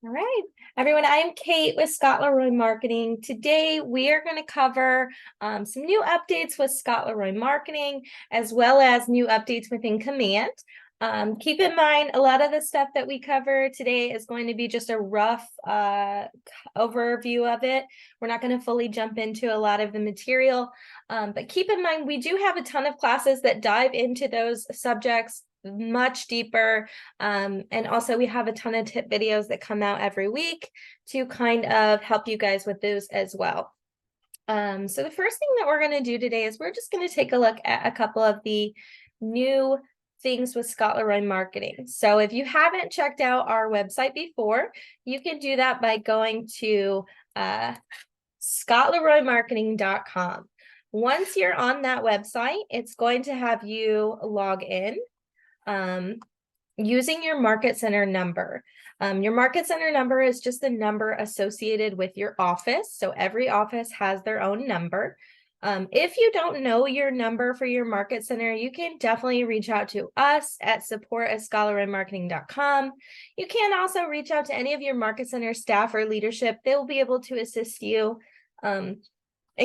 All right, everyone, I'm Kate with Scott Leroy Marketing. Today, we are going to cover some new updates with Scott Leroy Marketing, as well as new updates within Command. Keep in mind, a lot of the stuff that we cover today is going to be just a rough overview of it. We're not going to fully jump into a lot of the material, but keep in mind, we do have a ton of classes that dive into those subjects much deeper, and also we have a ton of tip videos that come out every week to kind of help you guys with those as well. So the first thing that we're going to do today is we're just going to take a look at a couple of the new things with Scott Leroy Marketing. So if you haven't checked out our website before, you can do that by going to scottleroymarketing.com. Once you're on that website, it's going to have you log in using your Market Center number. Your Market Center number is just the number associated with your office. So every office has their own number. If you don't know your number for your Market Center, you can definitely reach out to us at support@scottleroymarketing.com. You can also reach out to any of your Market Center staff or leadership. They will be able to assist you and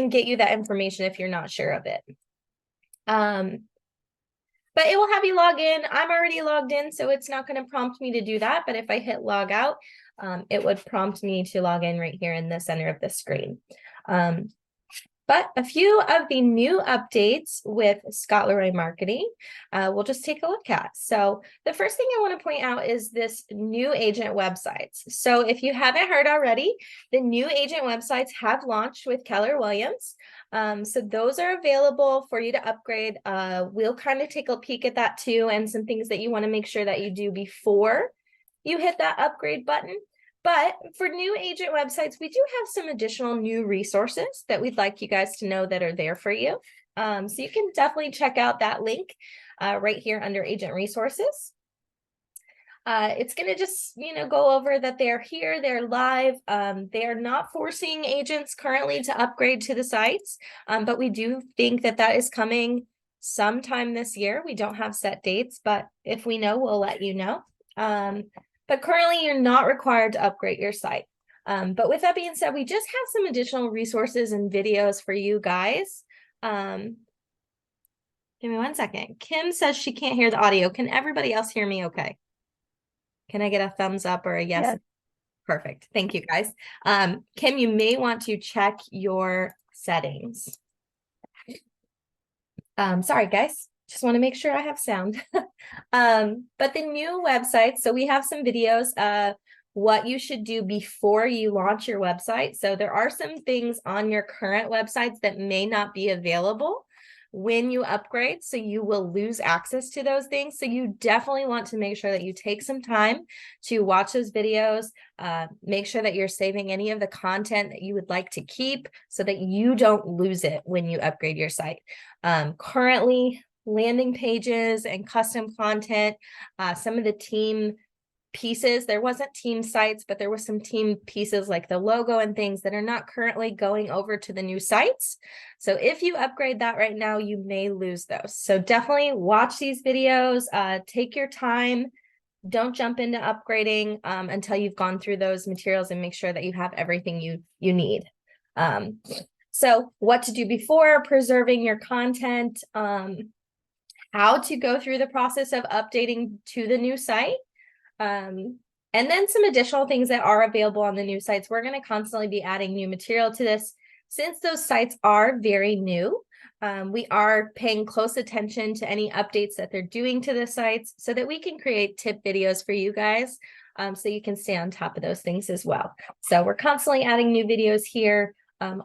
get you that information if you're not sure of it. But it will have you log in. I'm already logged in, so it's not going to prompt me to do that. But if I hit log out, it would prompt me to log in right here in the center of the screen. But a few of the new updates with Scott Leroy Marketing, we'll just take a look at. So the first thing I want to point out is this new agent websites. So if you haven't heard already, the new agent websites have launched with Keller Williams. So those are available for you to upgrade. We'll kind of take a peek at that too, and some things that you want to make sure that you do before you hit that upgrade button. But for new agent websites, we do have some additional new resources that we'd like you guys to know that are there for you. So you can definitely check out that link right here under agent resources. It's going to just, go over that they're here, they're live. They are not forcing agents currently to upgrade to the sites, but we do think that that is coming sometime this year. We don't have set dates, but if we know, we'll let you know. But currently, you're not required to upgrade your site. But with that being said, we just have some additional resources and videos for you guys. Give me one second. Kim says she can't hear the audio. Can everybody else hear me okay? Can I get a thumbs up or a yes? Yes. Perfect. Thank you, guys. Kim, you may want to check your settings. Sorry, guys. Just want to make sure I have sound. But the new website, so we have some videos of what you should do before you launch your website. So there are some things on your current websites that may not be available when you upgrade, so you will lose access to those things. So you definitely want to make sure that you take some time to watch those videos, make sure that you're saving any of the content that you would like to keep so that you don't lose it when you upgrade your site. Currently, landing pages and custom content, some of the team pieces, there wasn't team sites, but there was some team pieces like the logo and things that are not currently going over to the new sites. So if you upgrade that right now, you may lose those. So definitely watch these videos, take your time. Don't jump into upgrading until you've gone through those materials and make sure that you have everything you need. So what to do before preserving your content, how to go through the process of updating to the new site, and then some additional things that are available on the new sites. We're going to constantly be adding new material to this. Since those sites are very new, we are paying close attention to any updates that they're doing to the sites so that we can create tip videos for you guys, so you can stay on top of those things as well. So we're constantly adding new videos here.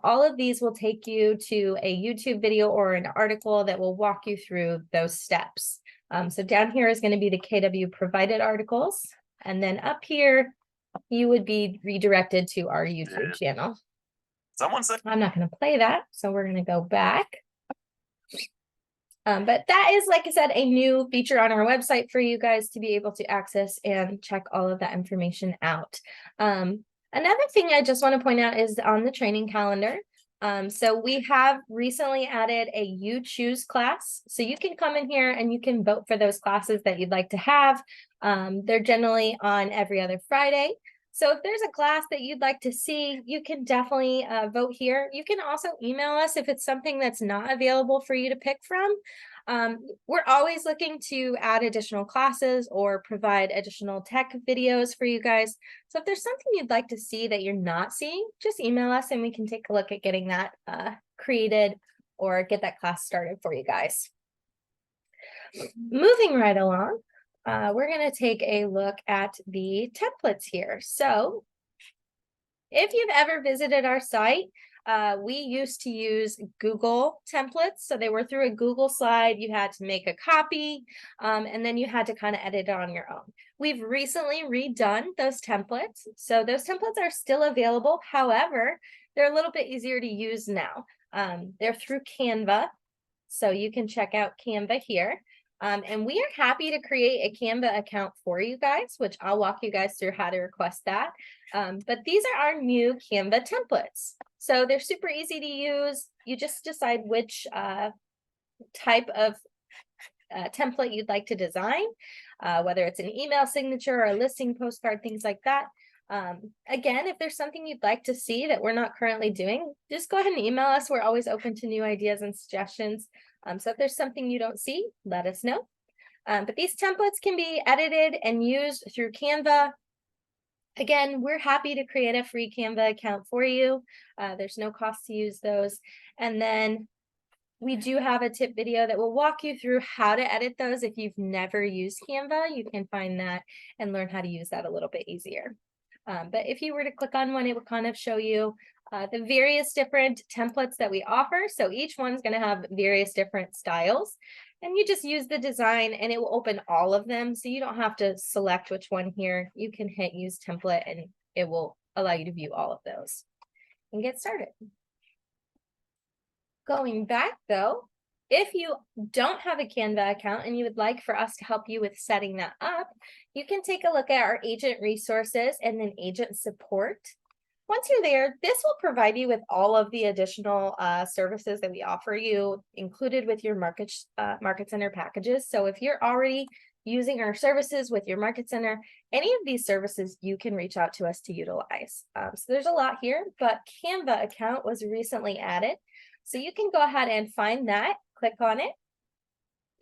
All of these will take you to a YouTube video or an article that will walk you through those steps. So down here is going to be the KW provided articles. And then up here, you would be redirected to our YouTube channel. Someone said I'm not going to play that, so we're going to go back. But that is, like I said, a new feature on our website for you guys to be able to access and check all of that information out. Another thing I just want to point out is on the training calendar. So we have recently added a You Choose class. So you can come in here and you can vote for those classes that you'd like to have. They're generally on every other Friday. So if there's a class that you'd like to see, you can definitely vote here. You can also email us if it's something that's not available for you to pick from. We're always looking to add additional classes or provide additional tech videos for you guys. So if there's something you'd like to see that you're not seeing, just email us and we can take a look at getting that created or get that class started for you guys. Moving right along, we're going to take a look at the templates here. So if you've ever visited our site, we used to use Google templates. So they were through a Google slide. You had to make a copy, and then you had to kind of edit it on your own. We've recently redone those templates. So those templates are still available. However, they're a little bit easier to use now. They're through Canva. So you can check out Canva here. And we are happy to create a Canva account for you guys, which I'll walk you guys through how to request that. But these are our new Canva templates. So they're super easy to use. You just decide which type of template you'd like to design, whether it's an email signature or a listing postcard, things like that. Again, if there's something you'd like to see that we're not currently doing, just go ahead and email us. We're always open to new ideas and suggestions. So if there's something you don't see, let us know. But these templates can be edited and used through Canva. Again, we're happy to create a free Canva account for you. There's no cost to use those. And then we do have a tip video that will walk you through how to edit those. If you've never used Canva, you can find that and learn how to use that a little bit easier. But if you were to click on one, it will kind of show you the various different templates that we offer. So each one's going to have various different styles. And you just use the design and it will open all of them. So you don't have to select which one here. You can hit use template and it will allow you to view all of those and get started. Going back though, if you don't have a Canva account and you would like for us to help you with setting that up, you can take a look at our agent resources and then agent support. Once you're there, this will provide you with all of the additional services that we offer you included with your Market Center packages. So if you're already using our services with your Market Center, any of these services you can reach out to us to utilize. So there's a lot here, but Canva account was recently added. So you can go ahead and find that, click on it,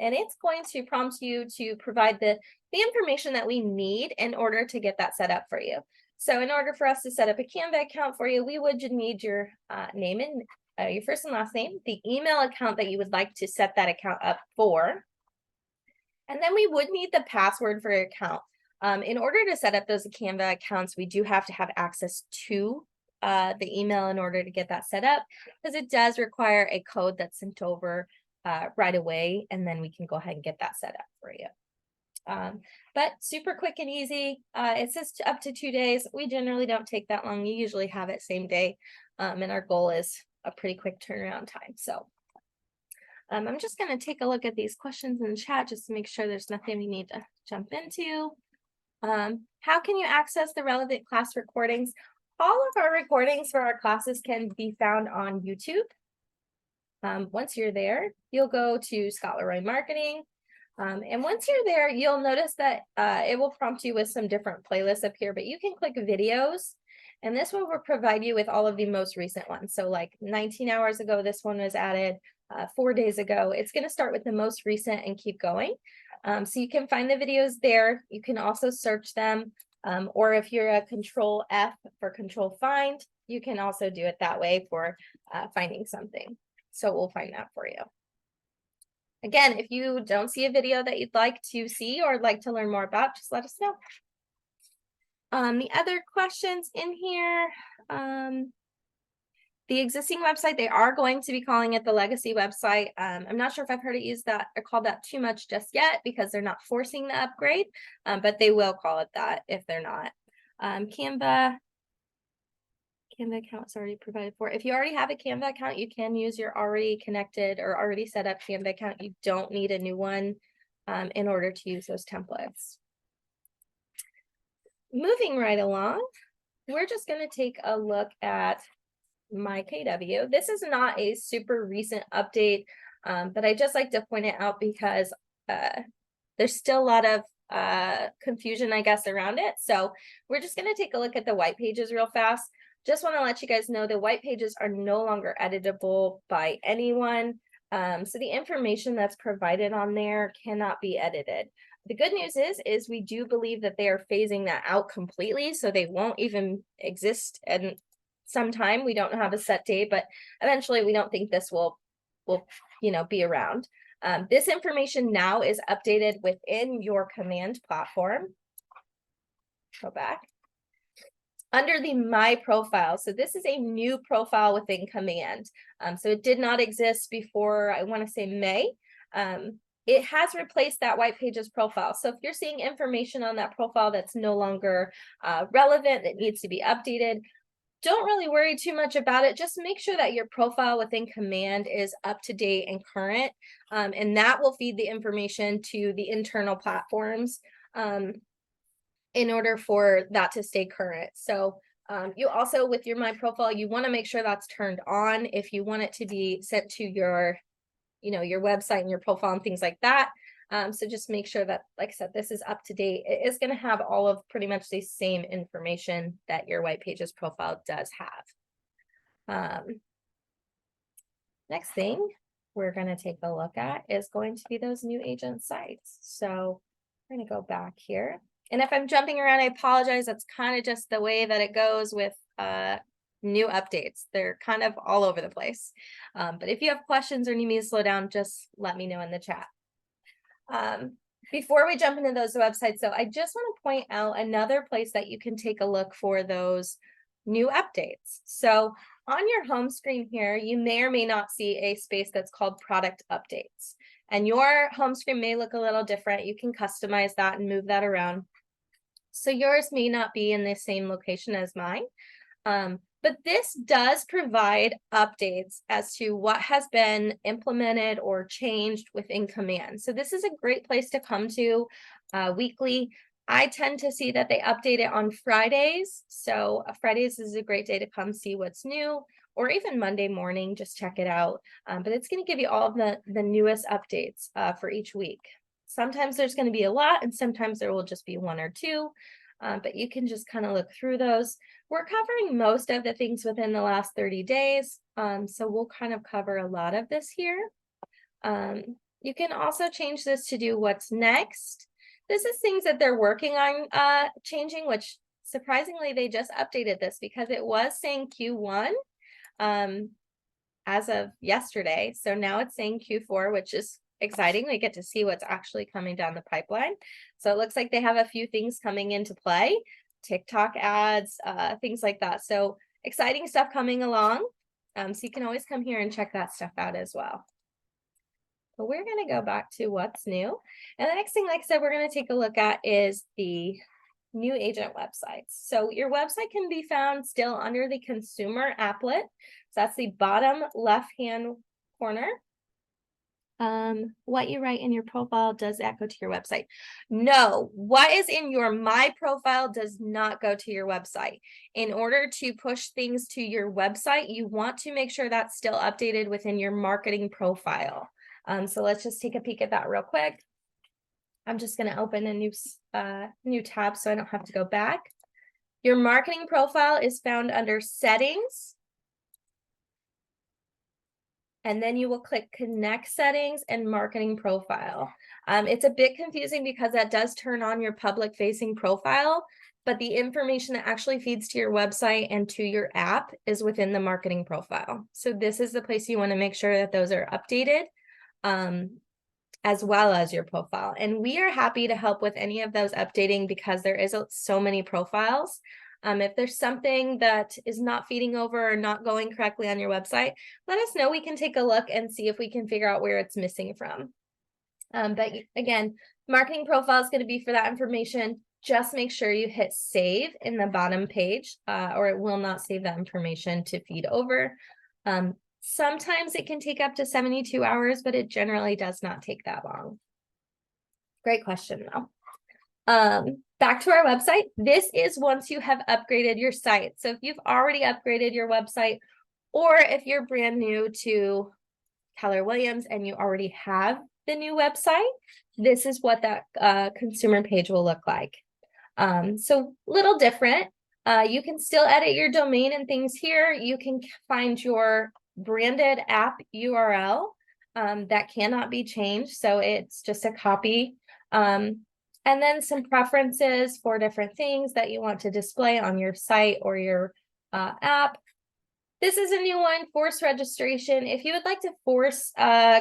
and it's going to prompt you to provide the information that we need in order to get that set up for you. So in order for us to set up a Canva account for you, we would need your name and your first and last name, the email account that you would like to set that account up for, and then we would need the password for your account. In order to set up those Canva accounts, we do have to have access to the email in order to get that set up, because it does require a code that's sent over right away, and then we can go ahead and get that set up for you. But super quick and easy. It says up to 2 days. We generally don't take that long. You usually have it same day, and our goal is a pretty quick turnaround time. So I'm just going to take a look at these questions in the chat just to make sure there's nothing we need to jump into. How can you access the relevant class recordings? All of our recordings for our classes can be found on YouTube. Once you're there, you'll go to Scott Leroy Marketing. And once you're there, you'll notice that it will prompt you with some different playlists up here, but you can click videos. And this one will provide you with all of the most recent ones. So like 19 hours ago, this one was added. 4 days ago. It's going to start with the most recent and keep going. So you can find the videos there. You can also search them. Or if you're a Control F for Control Find, you can also do it that way for finding something. So we'll find that for you. Again, if you don't see a video that you'd like to see or like to learn more about, just let us know. The other questions in here, the existing website, they are going to be calling it the legacy website. I'm not sure if I've heard it used that or called that too much just yet because they're not forcing the upgrade, but they will call it that if they're not. Canva account is already provided for. If you already have a Canva account, you can use your already connected or already set up Canva account. You don't need a new one in order to use those templates. Moving right along, we're just going to take a look at my KW. This is not a super recent update, but I just like to point it out because there's still a lot of confusion, I guess, around it. So we're just going to take a look at the white pages real fast. Just want to let you guys know the white pages are no longer editable by anyone. So the information that's provided on there cannot be edited. The good news is we do believe that they are phasing that out completely, so they won't even exist in some time. We don't have a set date, but eventually we don't think this will be around. This information now is updated within your command platform. Go back. Under the My Profile. So this is a new profile within Command. So it did not exist before, I want to say May. It has replaced that White Pages profile. So if you're seeing information on that profile that's no longer relevant, that needs to be updated, don't really worry too much about it. Just make sure that your profile within Command is up to date and current, and that will feed the information to the internal platforms in order for that to stay current. So you also, with your My Profile, you want to make sure that's turned on if you want it to be sent to your website and your profile and things like that. So just make sure that, like I said, this is up to date. It is going to have all of pretty much the same information that your White Pages profile does have. Next thing we're going to take a look at is going to be those new agent sites. So we're going to go back here. And if I'm jumping around, I apologize. That's kind of just the way that it goes with new updates. They're kind of all over the place. But if you have questions or need me to slow down, just let me know in the chat. Before we jump into those websites, though, I just want to point out another place that you can take a look for those new updates. So on your home screen here, you may or may not see a space that's called product updates. And your home screen may look a little different. You can customize that and move that around. So yours may not be in the same location as mine. But this does provide updates as to what has been implemented or changed within Command. So this is a great place to come to weekly. I tend to see that they update it on Fridays. So Fridays is a great day to come see what's new, or even Monday morning, just check it out. But it's going to give you all of the newest updates for each week. Sometimes there's going to be a lot, and sometimes there will just be one or two. But you can just kind of look through those. We're covering most of the things within the last 30 days. So we'll kind of cover a lot of this here. You can also change this to do what's next. This is things that they're working on changing, which surprisingly, they just updated this because it was saying Q1 as of yesterday. So now it's saying Q4, which is exciting. We get to see what's actually coming down the pipeline. So it looks like they have a few things coming into play, TikTok ads, things like that. So exciting stuff coming along. So you can always come here and check that stuff out as well. But we're going to go back to what's new. And the next thing, like I said, we're going to take a look at is the new agent websites. So your website can be found still under the consumer applet. So that's the bottom left-hand corner. What you write in your profile, does that go to your website? No, what is in your My Profile does not go to your website. In order to push things to your website, you want to make sure that's still updated within your marketing profile. So let's just take a peek at that real quick. I'm just going to open a new tab so I don't have to go back. Your marketing profile is found under Settings. And then you will click Connect Settings and Marketing Profile. It's a bit confusing because that does turn on your public-facing profile, but the information that actually feeds to your website and to your app is within the marketing profile. So this is the place you want to make sure that those are updated, as well as your profile. And we are happy to help with any of those updating because there is so many profiles. If there's something that is not feeding over or not going correctly on your website, let us know. We can take a look and see if we can figure out where it's missing from. But again, marketing profile is going to be for that information. Just make sure you hit save in the bottom page, or it will not save that information to feed over. Sometimes it can take up to 72 hours, but it generally does not take that long. Great question, though. Back to our website. This is once you have upgraded your site. So if you've already upgraded your website, or if you're brand new to Keller Williams and you already have the new website, this is what that consumer page will look like. So little different. You can still edit your domain and things here. You can find your branded app URL that cannot be changed. So it's just a copy. And then some preferences for different things that you want to display on your site or your app. This is a new one, force registration. If you would like to force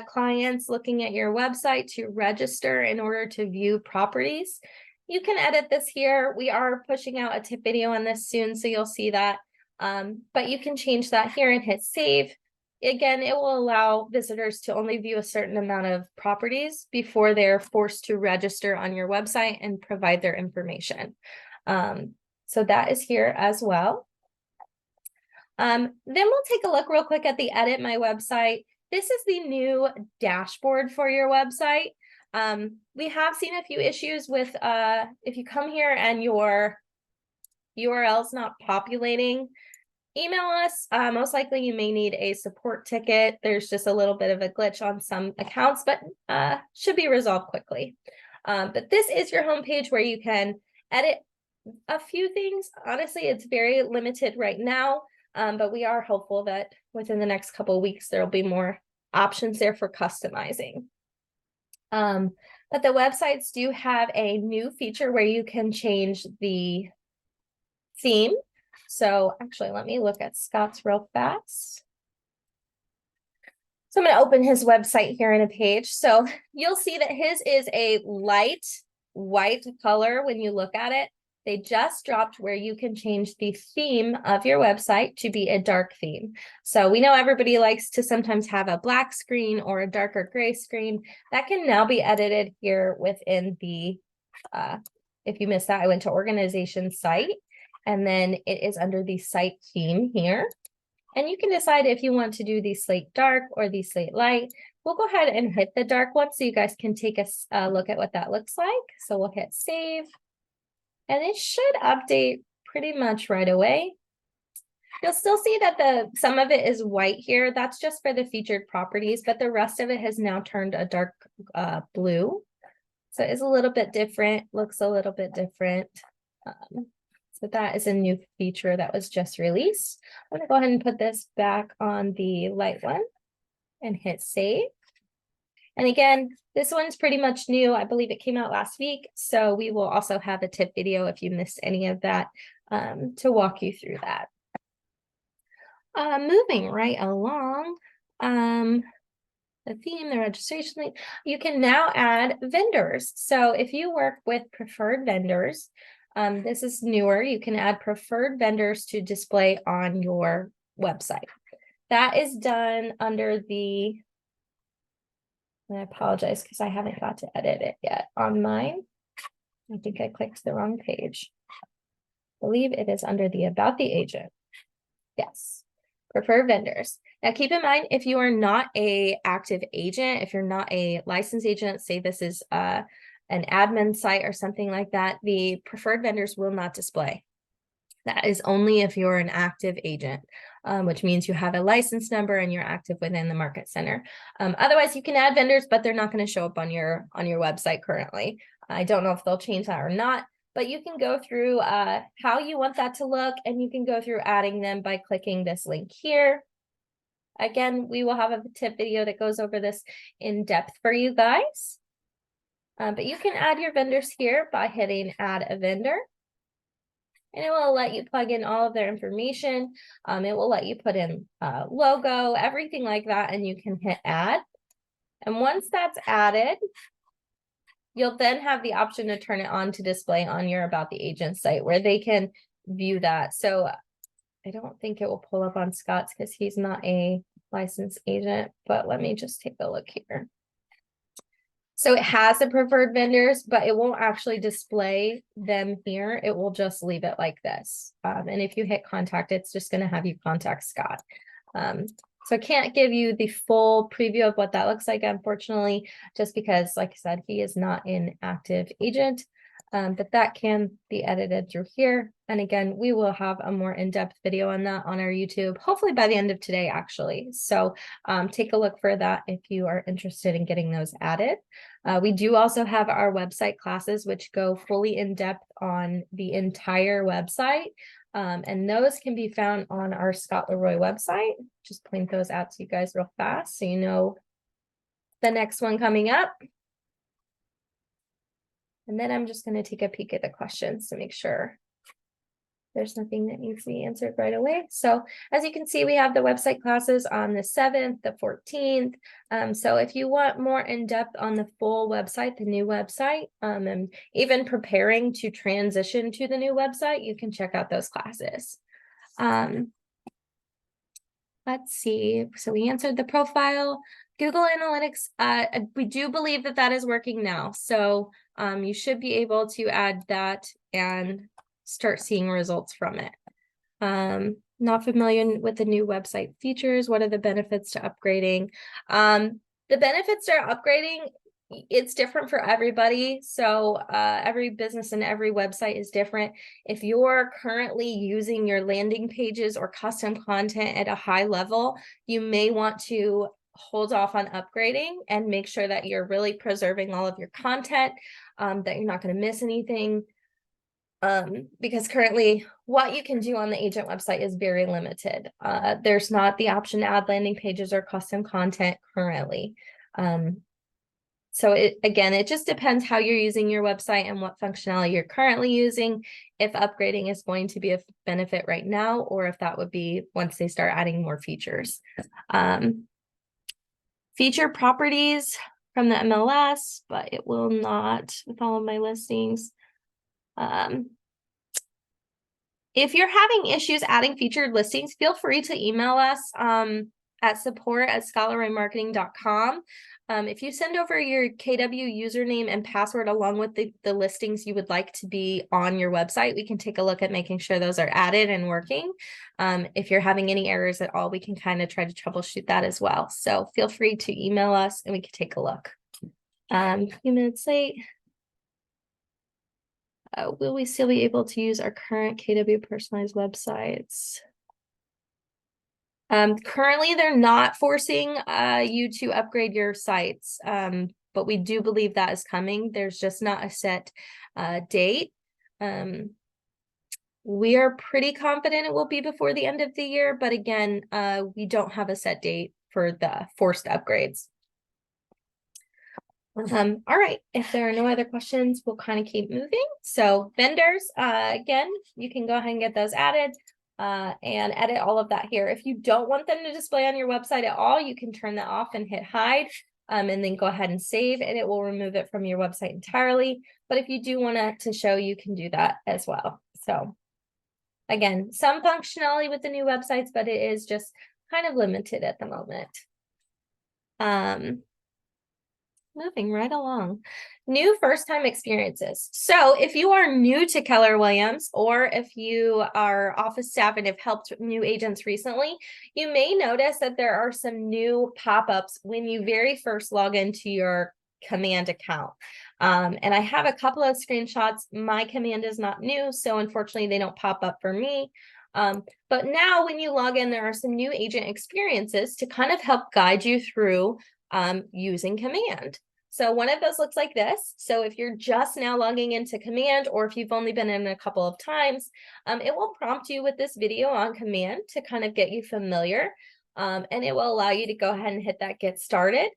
clients looking at your website to register in order to view properties, you can edit this here. We are pushing out a tip video on this soon, so you'll see that. But you can change that here and hit save. Again, it will allow visitors to only view a certain amount of properties before they're forced to register on your website and provide their information. So that is here as well. Then we'll take a look real quick at the edit my website. This is the new dashboard for your website. We have seen a few issues with if you come here and your URL is not populating, email us. Most likely you may need a support ticket. There's just a little bit of a glitch on some accounts, but should be resolved quickly. But this is your homepage where you can edit a few things. Honestly, it's very limited right now. But we are hopeful that within the next couple of weeks, there'll be more options there for customizing. But the websites do have a new feature where you can change the theme. So actually, let me look at Scott's real fast. So I'm going to open his website here in a page. So you'll see that his is a light white color when you look at it. They just dropped where you can change the theme of your website to be a dark theme. So we know everybody likes to sometimes have a black screen or a darker gray screen. That can now be edited here within the, if you missed that, I went to organization site, and then it is under the site theme here. And you can decide if you want to do the slate dark or the slate light. We'll go ahead and hit the dark one so you guys can take a look at what that looks like. So we'll hit save. And it should update pretty much right away. You'll still see that some of it is white here. That's just for the featured properties, but the rest of it has now turned a dark blue. So it's a little bit different, looks a little bit different. So that is a new feature that was just released. I'm gonna go ahead and put this back on the light one and hit save. And again, this one's pretty much new. I believe it came out last week. So we will also have a tip video if you missed any of that to walk you through that. Moving right along, the theme, the registration link, you can now add vendors. So if you work with preferred vendors, this is newer. You can add preferred vendors to display on your website. That is done under the, and I apologize because I haven't got to edit it yet on mine. I think I clicked the wrong page. I believe it is under the About the Agent. Yes, preferred vendors. Now keep in mind, if you are not an active agent, if you're not a licensed agent, say this is an admin site or something like that, the preferred vendors will not display. That is only if you're an active agent, which means you have a license number and you're active within the market center. Otherwise, you can add vendors, but they're not going to show up on your website currently. I don't know if they'll change that or not, but you can go through how you want that to look, and you can go through adding them by clicking this link here. Again, we will have a tip video that goes over this in depth for you guys. But you can add your vendors here by hitting add a vendor. And it will let you plug in all of their information. It will let you put in a logo, everything like that, and you can hit add. And once that's added, you'll then have the option to turn it on to display on your About the Agent site where they can view that. So I don't think it will pull up on Scott's because he's not a licensed agent, but let me just take a look here. So it has the preferred vendors, but it won't actually display them here. It will just leave it like this. And if you hit contact, it's just going to have you contact Scott. So I can't give you the full preview of what that looks like, unfortunately, just because, like I said, he is not an active agent. but that can be edited through here. And again, we will have a more in-depth video on that on our YouTube, hopefully by the end of today, actually. So take a look for that if you are interested in getting those added. We do also have our website classes, which go fully in depth on the entire website. And those can be found on our Scott Leroy website. Just point those out to you guys real fast so you know the next one coming up. And then I'm just going to take a peek at the questions to make sure there's nothing that needs to be answered right away. So as you can see, we have the website classes on the 7th, the 14th. So if you want more in-depth on the full website, the new website, and even preparing to transition to the new website, you can check out those classes. Let's see. So we answered the profile. Google Analytics, we do believe that that is working now. So you should be able to add that and start seeing results from it. Not familiar with the new website features. What are the benefits to upgrading? The benefits to upgrading, it's different for everybody. So every business and every website is different. If you're currently using your landing pages or custom content at a high level, you may want to hold off on upgrading and make sure that you're really preserving all of your content, that you're not going to miss anything. Because currently what you can do on the agent website is very limited. There's not the option to add landing pages or custom content currently. So it just depends how you're using your website and what functionality you're currently using, if upgrading is going to be a benefit right now, or if that would be once they start adding more features. Feature properties from the MLS, but it will not with all of my listings. If you're having issues adding featured listings, feel free to email us at support@scottleroymarketing.com. If you send over your KW username and password along with the listings you would like to be on your website, we can take a look at making sure those are added and working. If you're having any errors at all, we can kind of try to troubleshoot that as well. So feel free to email us and we can take a look. A few minutes late. Will we still be able to use our current KW personalized websites? Currently, they're not forcing you to upgrade your sites, but we do believe that is coming. There's just not a set date. We are pretty confident it will be before the end of the year, but again, we don't have a set date for the forced upgrades. All right, if there are no other questions, we'll kind of keep moving. So vendors, again, you can go ahead and get those added and edit all of that here. If you don't want them to display on your website at all, you can turn that off and hit hide and then go ahead and save, and it will remove it from your website entirely. But if you do want it to show, you can do that as well. So again, some functionality with the new websites, but it is just kind of limited at the moment. Moving right along. New first-time experiences. So if you are new to Keller Williams, or if you are office staff and have helped new agents recently, you may notice that there are some new pop-ups when you very first log into your Command account. And I have a couple of screenshots. My Command is not new, so unfortunately they don't pop up for me. But now when you log in, there are some new agent experiences to kind of help guide you through using Command. So one of those looks like this. So if you're just now logging into Command, or if you've only been in a couple of times, it will prompt you with this video on Command to kind of get you familiar. And it will allow you to go ahead and hit that get started.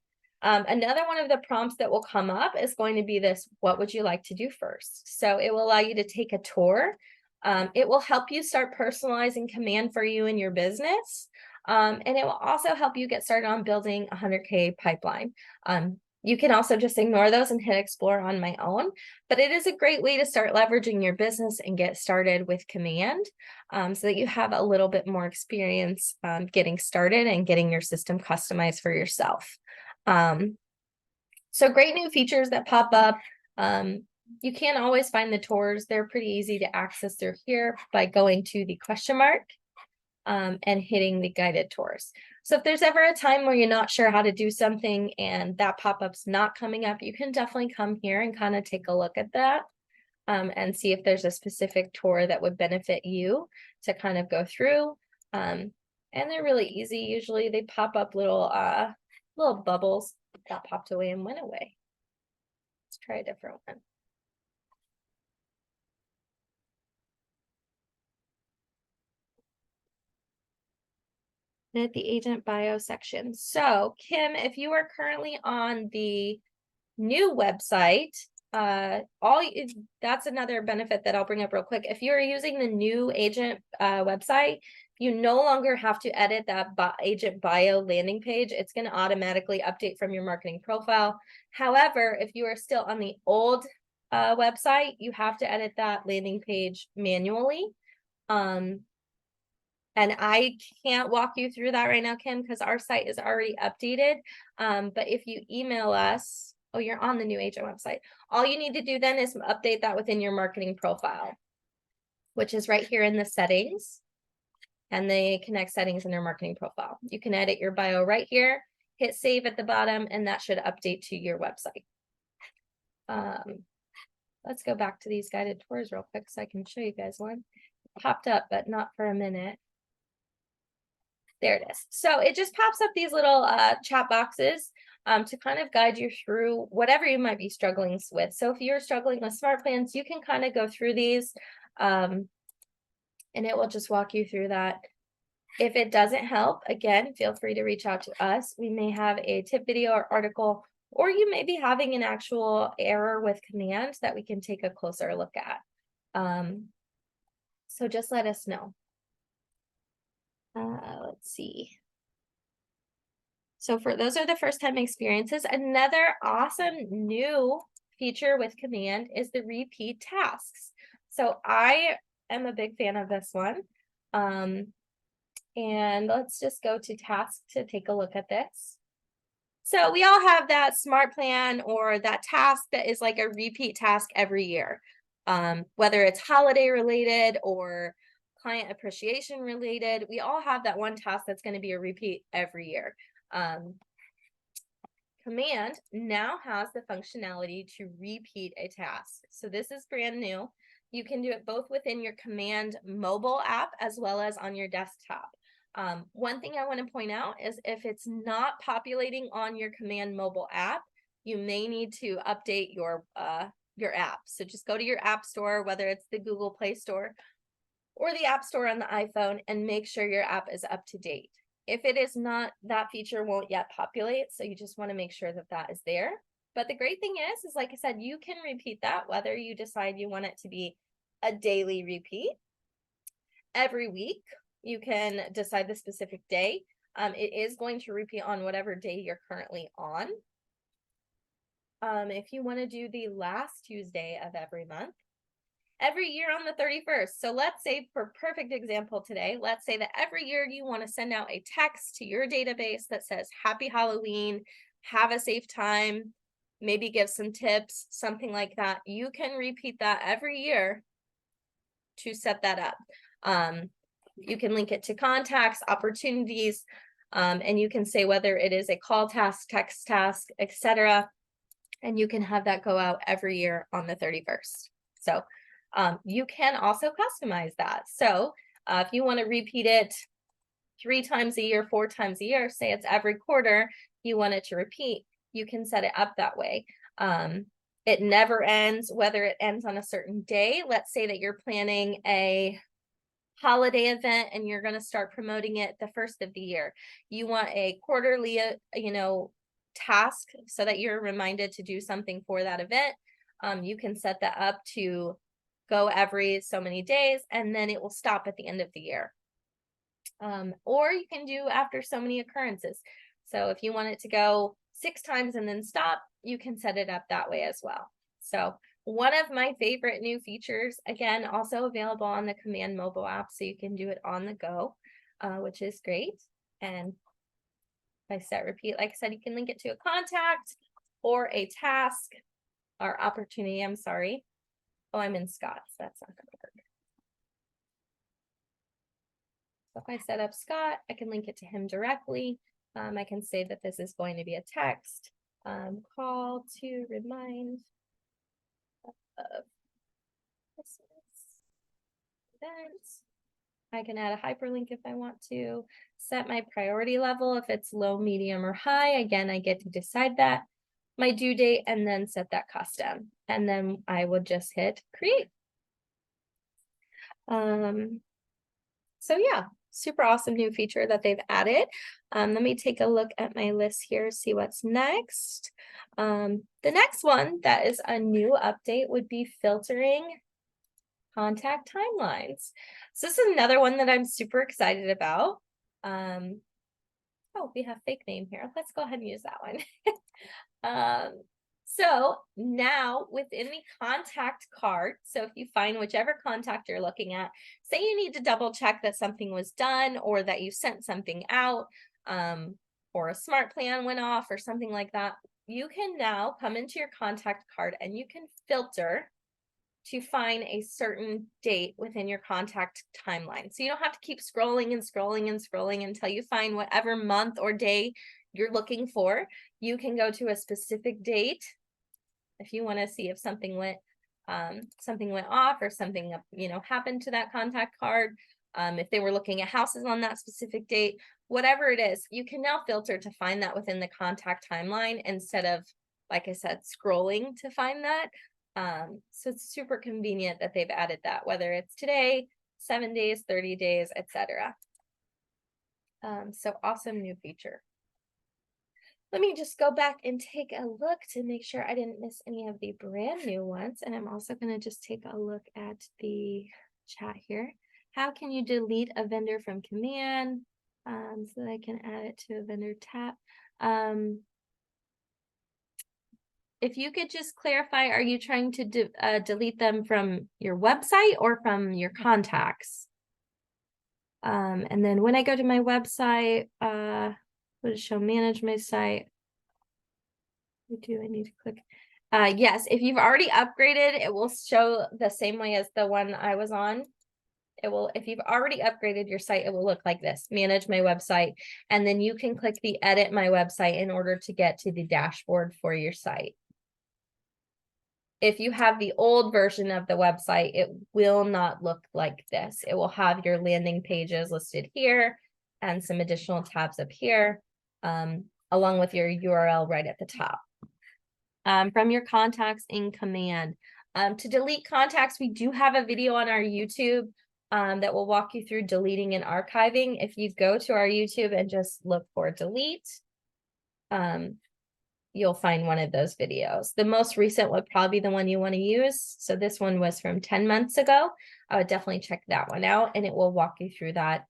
Another one of the prompts that will come up is going to be this, what would you like to do first? So it will allow you to take a tour. It will help you start personalizing Command for you and your business. And it will also help you get started on building a 100K pipeline. You can also just ignore those and hit explore on my own, but it is a great way to start leveraging your business and get started with Command so that you have a little bit more experience getting started and getting your system customized for yourself. So great new features that pop up. You can't always find the tours. They're pretty easy to access through here by going to the question mark and hitting the guided tours. So if there's ever a time where you're not sure how to do something and that pop-up's not coming up, you can definitely come here and kind of take a look at that. and see if there's a specific tour that would benefit you to kind of go through. And they're really easy. Usually they pop up little bubbles that popped away and went away. Let's try a different one. At the agent bio section. So Kim, if you are currently on the new website, that's another benefit that I'll bring up real quick. If you're using the new agent website, you no longer have to edit that agent bio landing page. It's going to automatically update from your marketing profile. However, if you are still on the old website, you have to edit that landing page manually. And I can't walk you through that right now, Kim, because our site is already updated. But if you email us, oh, you're on the new agent website. All you need to do then is update that within your marketing profile, which is right here in the settings and the connect settings in your marketing profile. You can edit your bio right here, hit save at the bottom, and that should update to your website. Let's go back to these guided tours real quick so I can show you guys one. It popped up, but not for a minute. There it is. So it just pops up these little chat boxes to kind of guide you through whatever you might be struggling with. So if you're struggling with smart plans, you can kind of go through these and it will just walk you through that. If it doesn't help, again, feel free to reach out to us. We may have a tip video or article, or you may be having an actual error with Command that we can take a closer look at. So just let us know. Let's see. So for those are the first time experiences, another awesome new feature with Command is the repeat tasks. So I am a big fan of this one. And let's just go to task to take a look at this. So we all have that smart plan or that task that is like a repeat task every year, whether it's holiday related or client appreciation related. We all have that one task that's going to be a repeat every year. Command now has the functionality to repeat a task. So this is brand new. You can do it both within your Command mobile app as well as on your desktop. One thing I want to point out is if it's not populating on your Command mobile app, you may need to update your app. So just go to your app store, whether it's the Google Play Store or the App Store on the iPhone, and make sure your app is up to date. If it is not, that feature won't yet populate, so you just want to make sure that that is there. But the great thing is like I said, you can repeat that, whether you decide you want it to be a daily repeat. Every week, you can decide the specific day. It is going to repeat on whatever day you're currently on. If you want to do the last Tuesday of every month, every year on the 31st. So let's say, for perfect example today, let's say that every year you want to send out a text to your database that says Happy Halloween, have a safe time, maybe give some tips, something like that. You can repeat that every year to set that up. You can link it to contacts, opportunities, and you can say whether it is a call task, text task, etc. And you can have that go out every year on the 31st. So you can also customize that. So if you want to repeat it 3 times a year, 4 times a year, say it's every quarter, you want it to repeat, you can set it up that way. It never ends, whether it ends on a certain day. Let's say that you're planning a holiday event and you're going to start promoting it the first of the year. You want a quarterly, task so that you're reminded to do something for that event. You can set that up to go every so many days, and then it will stop at the end of the year. Or you can do after so many occurrences. So if you want it to go 6 times and then stop, you can set it up that way as well. So one of my favorite new features, again, also available on the Command mobile app, so you can do it on the go, which is great. And if I set repeat, like I said, you can link it to a contact or a task or opportunity. I'm sorry. Oh, I'm in Scott's. That's not going to work. So if I set up Scott, I can link it to him directly. I can say that this is going to be a text. Call to remind of Events. I can add a hyperlink if I want to. Set my priority level if it's low, medium, or high. Again, I get to decide that. My due date, and then set that custom. And then I would just hit create. So yeah, super awesome new feature that they've added. Let me take a look at my list here, see what's next. The next one that is a new update would be filtering contact timelines. So this is another one that I'm super excited about. Oh, we have fake name here. Let's go ahead and use that one. So now within the contact card, so if you find whichever contact you're looking at, say you need to double check that something was done or that you sent something out, or a smart plan went off or something like that, you can now come into your contact card and you can filter to find a certain date within your contact timeline. So you don't have to keep scrolling and scrolling and scrolling until you find whatever month or day you're looking for. You can go to a specific date if you want to see if something went off or something happened to that contact card. If they were looking at houses on that specific date, whatever it is, you can now filter to find that within the contact timeline instead of, like I said, scrolling to find that. So it's super convenient that they've added that, whether it's today, 7 days, 30 days, etc. So awesome new feature. Let me just go back and take a look to make sure I didn't miss any of the brand new ones. And I'm also going to just take a look at the chat here. How can you delete a vendor from command so that I can add it to a vendor tab? If you could just clarify, are you trying to delete them from your website or from your contacts? And then when I go to my website, would it show manage my site? Do I need to click? Yes, if you've already upgraded, it will show the same way as the one I was on. It will, if you've already upgraded your site, it will look like this, manage my website. And then you can click the edit my website in order to get to the dashboard for your site. If you have the old version of the website, it will not look like this. It will have your landing pages listed here and some additional tabs up here, along with your URL right at the top. From your contacts in command. To delete contacts, we do have a video on our YouTube that will walk you through deleting and archiving. If you go to our YouTube and just look for delete, you'll find one of those videos. The most recent would probably be the one you want to use. So this one was from 10 months ago. I would definitely check that one out and it will walk you through that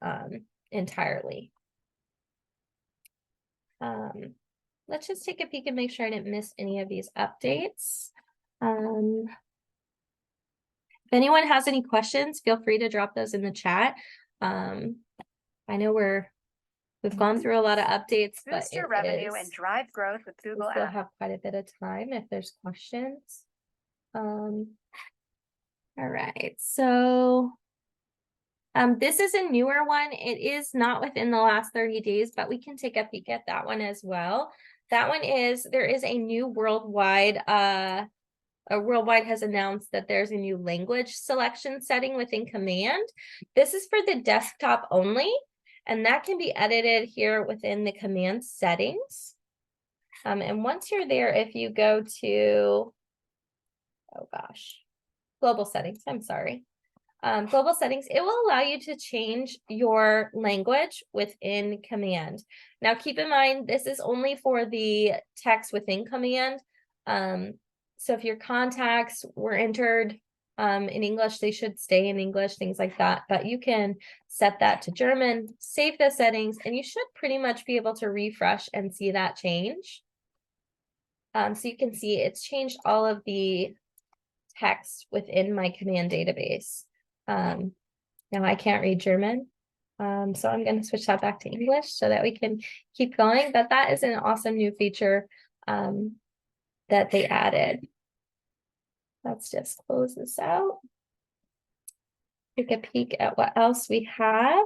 entirely. Let's just take a peek and make sure I didn't miss any of these updates. If anyone has any questions, feel free to drop those in the chat. I know we've gone through a lot of updates, but boost your revenue and drive growth with Google we still Ads. have quite a bit of time if there's questions. All right, so this is a newer one. It is not within the last 30 days, but we can take a peek at that one as well. That one is, there is a new worldwide, Worldwide has announced that there's a new language selection setting within Command. This is for the desktop only, and that can be edited here within the Command settings. And once you're there, if you go to, oh gosh, global settings, I'm sorry. Global settings, it will allow you to change your language within Command. Now, keep in mind, this is only for the text within Command. So if your contacts were entered in English, they should stay in English, things like that. But you can set that to German, save the settings, and you should pretty much be able to refresh and see that change. So you can see it's changed all of the text within my Command database. Now I can't read German, so I'm going to switch that back to English so that we can keep going. But that is an awesome new feature that they added. Let's just close this out. Take a peek at what else we have.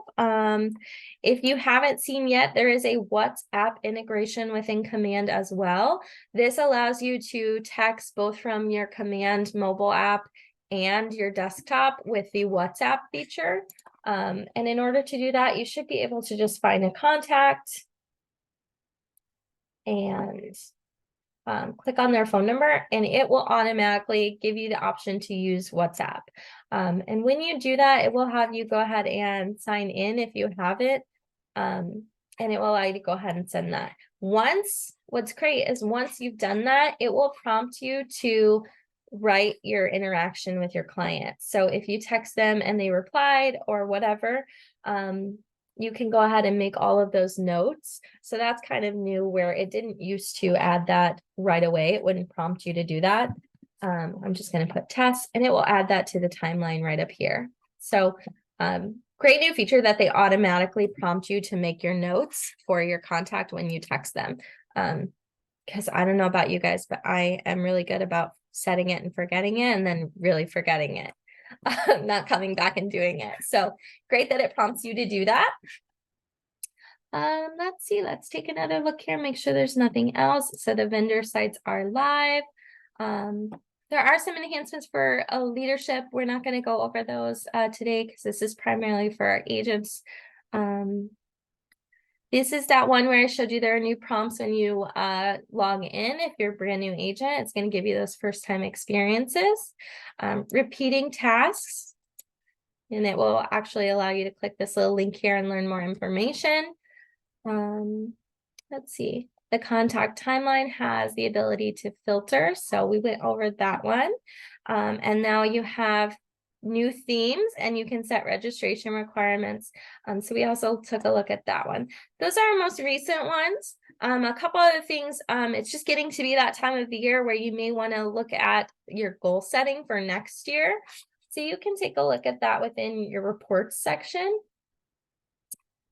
If you haven't seen yet, there is a WhatsApp integration within Command as well. This allows you to text both from your Command mobile app and your desktop with the WhatsApp feature. And in order to do that, you should be able to just find a contact and click on their phone number, and it will automatically give you the option to use WhatsApp. And when you do that, it will have you go ahead and sign in if you have it. And it will allow you to go ahead and send that. What's great is once you've done that, it will prompt you to write your interaction with your client. So if you text them and they replied or whatever, you can go ahead and make all of those notes. So that's kind of new, where it didn't used to add that right away. It wouldn't prompt you to do that. I'm just going to put tests, and it will add that to the timeline right up here. So great new feature that they automatically prompt you to make your notes for your contact when you text them. Because I don't know about you guys, but I am really good about setting it and forgetting it, and then really forgetting it. Not coming back and doing it. So great that it prompts you to do that. Let's see, let's take another look here, make sure there's nothing else. So the vendor sites are live. There are some enhancements for leadership. We're not going to go over those today because this is primarily for our agents. This is that one where I showed you there are new prompts when you log in. If you're a brand new agent, it's going to give you those first time experiences. Repeating tasks, and it will actually allow you to click this little link here and learn more information. Let's see. The contact timeline has the ability to filter. So we went over that one. And now you have new themes, and you can set registration requirements. So we also took a look at that one. Those are our most recent ones. A couple other things, it's just getting to be that time of the year where you may want to look at your goal setting for next year. So you can take a look at that within your reports section.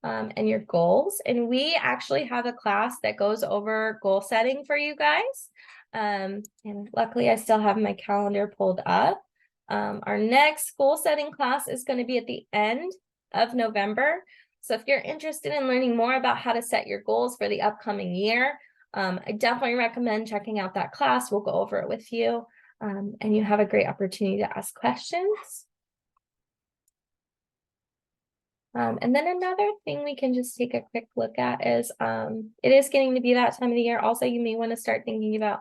And your goals. And we actually have a class that goes over goal setting for you guys. And luckily I still have my calendar pulled up. Our next goal setting class is going to be at the end of November. So if you're interested in learning more about how to set your goals for the upcoming year, I definitely recommend checking out that class. We'll go over it with you. And you have a great opportunity to ask questions. And then another thing we can just take a quick look at is it is getting to be that time of the year. Also, you may want to start thinking about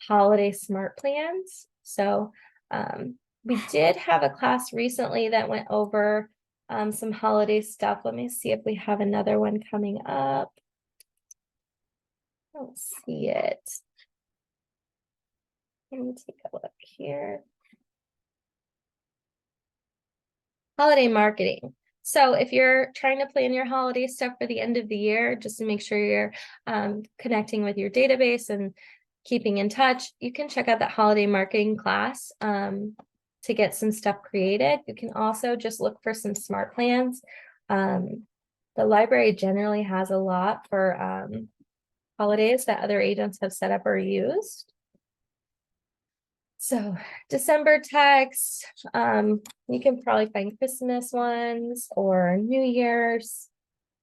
holiday smart plans. So we did have a class recently that went over some holiday stuff. Let me see if we have another one coming up. I don't see it. Let me take a look here. Holiday marketing. So if you're trying to plan your holiday stuff for the end of the year, just to make sure you're connecting with your database and keeping in touch, you can check out that holiday marketing class to get some stuff created. You can also just look for some smart plans. The library generally has a lot for holidays that other agents have set up or used. So December text, you can probably find Christmas ones or New Year's.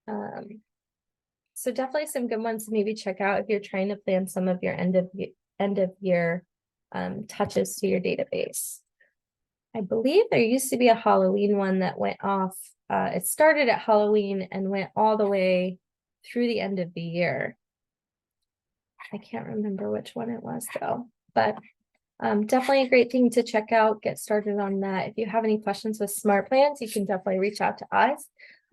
So definitely some good ones to maybe check out if you're trying to plan some of your end of year touches to your database. I believe there used to be a Halloween one that went off. It started at Halloween and went all the way through the end of the year. I can't remember which one it was though, but definitely a great thing to check out, get started on that. If you have any questions with smart plans, you can definitely reach out to us.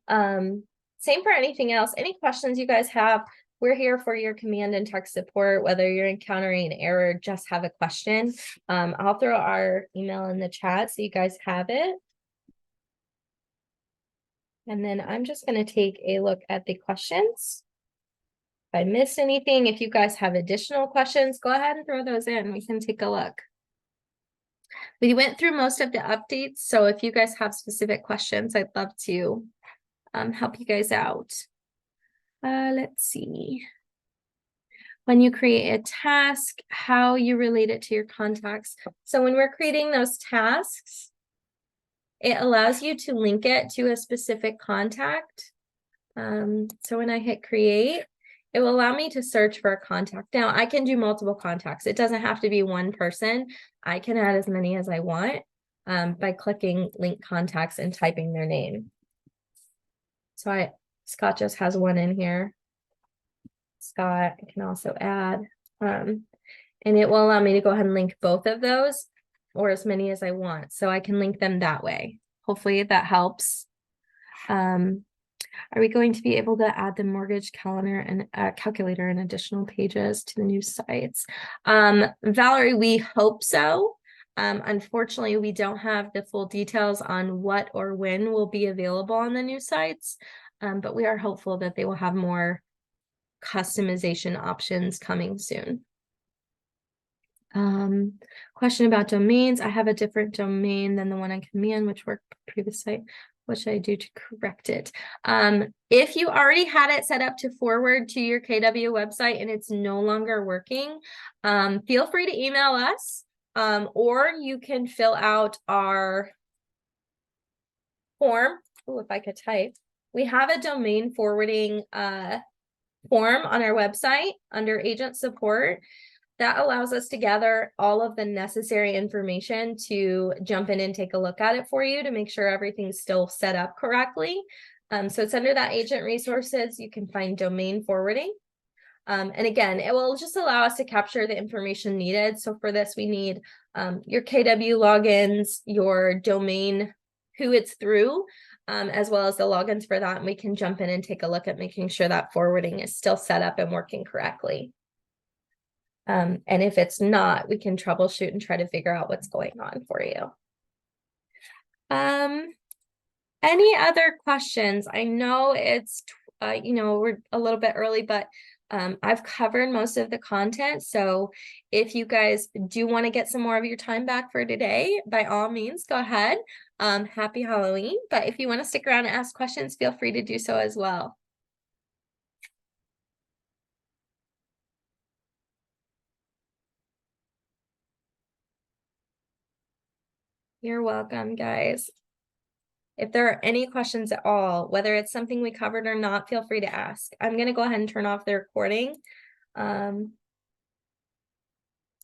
Same for anything else. Any questions you guys have, we're here for your command and text support, whether you're encountering an error, just have a question. I'll throw our email in the chat so you guys have it. And then I'm just going to take a look at the questions. If I missed anything, if you guys have additional questions, go ahead and throw those in. We can take a look. We went through most of the updates, so if you guys have specific questions, I'd love to help you guys out. Let's see. When you create a task, how you relate it to your contacts. So when we're creating those tasks, it allows you to link it to a specific contact. So when I hit create, it will allow me to search for a contact. Now I can do multiple contacts. It doesn't have to be one person. I can add as many as I want by clicking link contacts and typing their name. So Scott just has one in here. Scott, I can also add, and it will allow me to go ahead and link both of those or as many as I want. So I can link them that way. Hopefully that helps. Are we going to be able to add the mortgage calendar and calculator and additional pages to the new sites? Valerie, we hope so. Unfortunately, we don't have the full details on what or when will be available on the new sites, but we are hopeful that they will have more customization options coming soon. Question about domains. I have a different domain than the one on Command, which worked previous site. What should I do to correct it? If you already had it set up to forward to your KW website and it's no longer working, feel free to email us, or you can fill out our form. Oh, if I could type. We have a domain forwarding form on our website under agent support. That allows us to gather all of the necessary information to jump in and take a look at it for you to make sure everything's still set up correctly. So it's under that agent resources. You can find domain forwarding. And again, it will just allow us to capture the information needed. So for this, we need your KW logins, your domain, who it's through, as well as the logins for that. And we can jump in and take a look at making sure that forwarding is still set up and working correctly. And if it's not, we can troubleshoot and try to figure out what's going on for you. Any other questions? I know it's, we're a little bit early, but I've covered most of the content. So if you guys do want to get some more of your time back for today, by all means, go ahead. Happy Halloween. But if you want to stick around and ask questions, feel free to do so as well. You're welcome, guys. If there are any questions at all, whether it's something we covered or not, feel free to ask. I'm going to go ahead and turn off the recording.